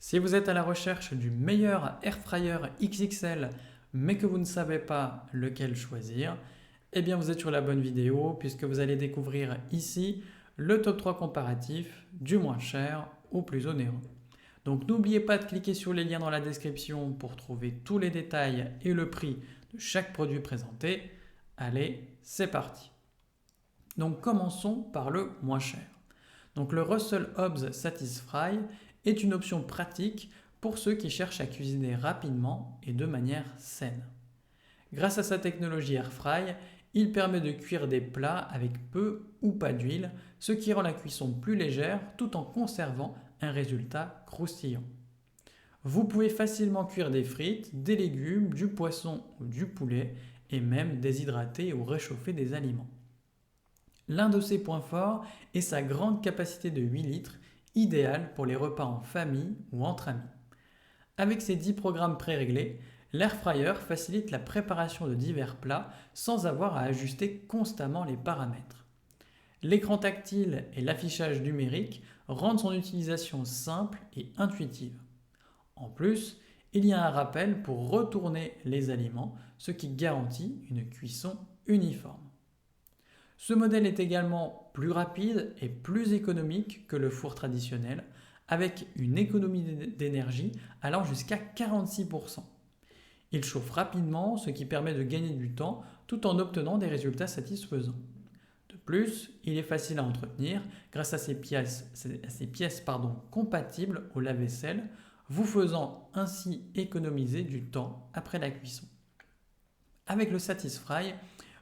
Si vous êtes à la recherche du meilleur air fryer XXL mais que vous ne savez pas lequel choisir, eh bien vous êtes sur la bonne vidéo puisque vous allez découvrir ici le top 3 comparatif du moins cher au plus onéreux. Donc n'oubliez pas de cliquer sur les liens dans la description pour trouver tous les détails et le prix de chaque produit présenté. Allez, c'est parti. Donc commençons par le moins cher. Donc le Russell Hobbs Satisfry est une option pratique pour ceux qui cherchent à cuisiner rapidement et de manière saine. Grâce à sa technologie Airfry, il permet de cuire des plats avec peu ou pas d'huile, ce qui rend la cuisson plus légère tout en conservant un résultat croustillant. Vous pouvez facilement cuire des frites, des légumes, du poisson ou du poulet et même déshydrater ou réchauffer des aliments. L'un de ses points forts est sa grande capacité de 8 litres, idéale pour les repas en famille ou entre amis. Avec ses 10 programmes préréglés, l'air fryer facilite la préparation de divers plats sans avoir à ajuster constamment les paramètres. L'écran tactile et l'affichage numérique rendent son utilisation simple et intuitive. En plus, il y a un rappel pour retourner les aliments, ce qui garantit une cuisson uniforme. Ce modèle est également plus rapide et plus économique que le four traditionnel, avec une économie d'énergie allant jusqu'à 46%. Il chauffe rapidement, ce qui permet de gagner du temps tout en obtenant des résultats satisfaisants. De plus, il est facile à entretenir grâce à ces pièces, compatibles au lave-vaisselle, vous faisant ainsi économiser du temps après la cuisson. Avec le Satisfry,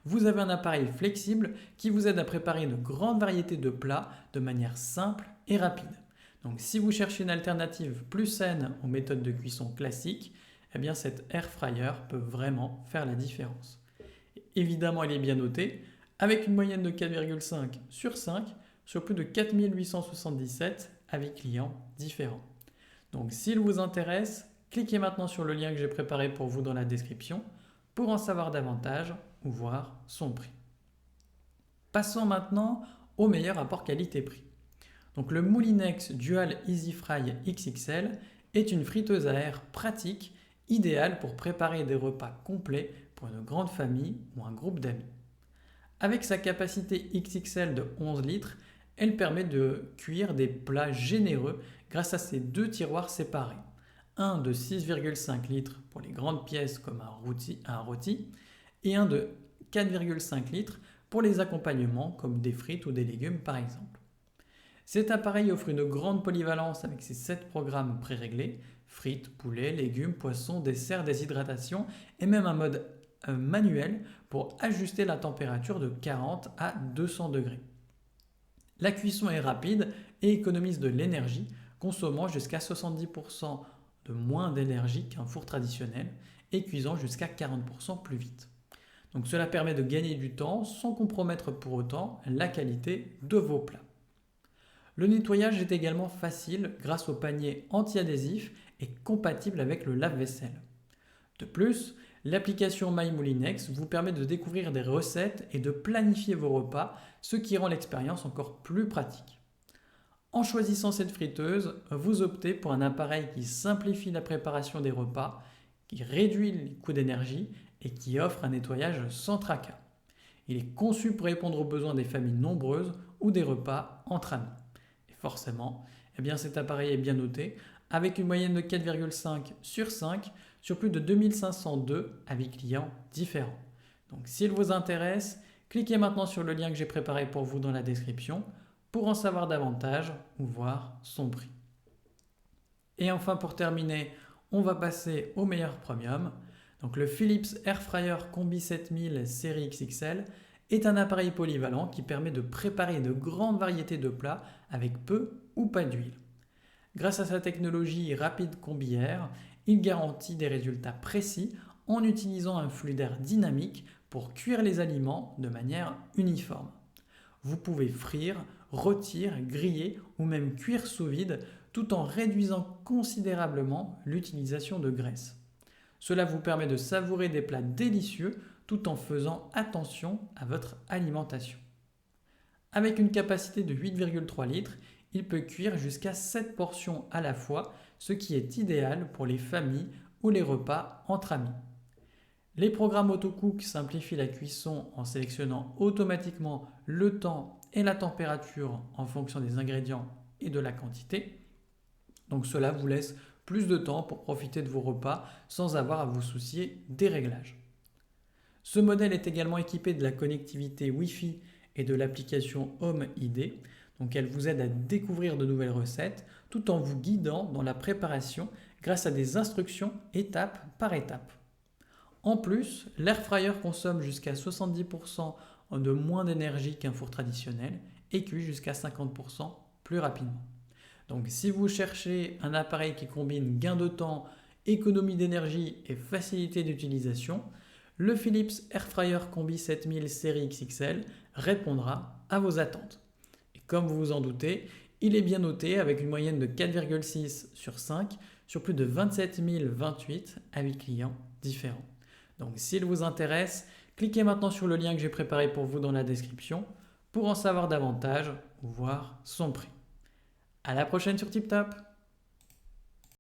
vous avez un appareil flexible qui vous aide à préparer une grande variété de plats de manière simple et rapide. Donc si vous cherchez une alternative plus saine aux méthodes de cuisson classiques, eh bien cet air fryer peut vraiment faire la différence. Évidemment, il est bien noté, avec une moyenne de 4,5 sur 5 sur plus de 4877 avis clients différents. Donc s'il vous intéresse, cliquez maintenant sur le lien que j'ai préparé pour vous dans la description pour en savoir davantage ou voir son prix. Passons maintenant au meilleur rapport qualité-prix. Donc le Moulinex Dual EasyFry XXL est une friteuse à air pratique, idéale pour préparer des repas complets pour une grande famille ou un groupe d'amis. Avec sa capacité XXL de 11 litres, elle permet de cuire des plats généreux grâce à ses deux tiroirs séparés. Un de 6,5 litres pour les grandes pièces comme un rôti et un de 4,5 litres pour les accompagnements comme des frites ou des légumes par exemple. Cet appareil offre une grande polyvalence avec ses 7 programmes préréglés, frites, poulet, légumes, poissons, desserts, déshydratation et même un mode manuel pour ajuster la température de 40 à 200 degrés. La cuisson est rapide et économise de l'énergie, consommant jusqu'à 70% de moins d'énergie qu'un four traditionnel et cuisant jusqu'à 40% plus vite. Donc cela permet de gagner du temps sans compromettre pour autant la qualité de vos plats. Le nettoyage est également facile grâce au panier anti-adhésif et compatible avec le lave-vaisselle. De plus, l'application MyMoulinex vous permet de découvrir des recettes et de planifier vos repas, ce qui rend l'expérience encore plus pratique. En choisissant cette friteuse, vous optez pour un appareil qui simplifie la préparation des repas, qui réduit les coûts d'énergie et qui offre un nettoyage sans tracas. Il est conçu pour répondre aux besoins des familles nombreuses ou des repas entre amis. Et forcément, cet appareil est bien noté, avec une moyenne de 4,5 sur 5 sur plus de 2502 avis clients différents. Donc s'il vous intéresse, cliquez maintenant sur le lien que j'ai préparé pour vous dans la description pour en savoir davantage ou voir son prix. Et enfin pour terminer, on va passer au meilleur premium. Donc le Philips Airfryer Combi 7000 série XXL est un appareil polyvalent qui permet de préparer de grandes variétés de plats avec peu ou pas d'huile. Grâce à sa technologie rapide Combi Air, il garantit des résultats précis en utilisant un flux d'air dynamique pour cuire les aliments de manière uniforme. Vous pouvez frire, rôtir, griller ou même cuire sous vide tout en réduisant considérablement l'utilisation de graisse. Cela vous permet de savourer des plats délicieux tout en faisant attention à votre alimentation. Avec une capacité de 8,3 litres, il peut cuire jusqu'à 7 portions à la fois, ce qui est idéal pour les familles ou les repas entre amis. Les programmes AutoCook simplifient la cuisson en sélectionnant automatiquement le temps et la température en fonction des ingrédients et de la quantité. Donc cela vous laisse plus de temps pour profiter de vos repas sans avoir à vous soucier des réglages. Ce modèle est également équipé de la connectivité Wi-Fi et de l'application Home ID. Donc elle vous aide à découvrir de nouvelles recettes tout en vous guidant dans la préparation grâce à des instructions étape par étape. En plus, l'air fryer consomme jusqu'à 70% de moins d'énergie qu'un four traditionnel et cuit jusqu'à 50% plus rapidement. Donc si vous cherchez un appareil qui combine gain de temps, économie d'énergie et facilité d'utilisation, le Philips Airfryer Combi 7000 série XXL répondra à vos attentes. Et comme vous vous en doutez, il est bien noté avec une moyenne de 4,6 sur 5 sur plus de 27 028 avis clients différents. Donc s'il vous intéresse, cliquez maintenant sur le lien que j'ai préparé pour vous dans la description pour en savoir davantage ou voir son prix. À la prochaine sur TipTap.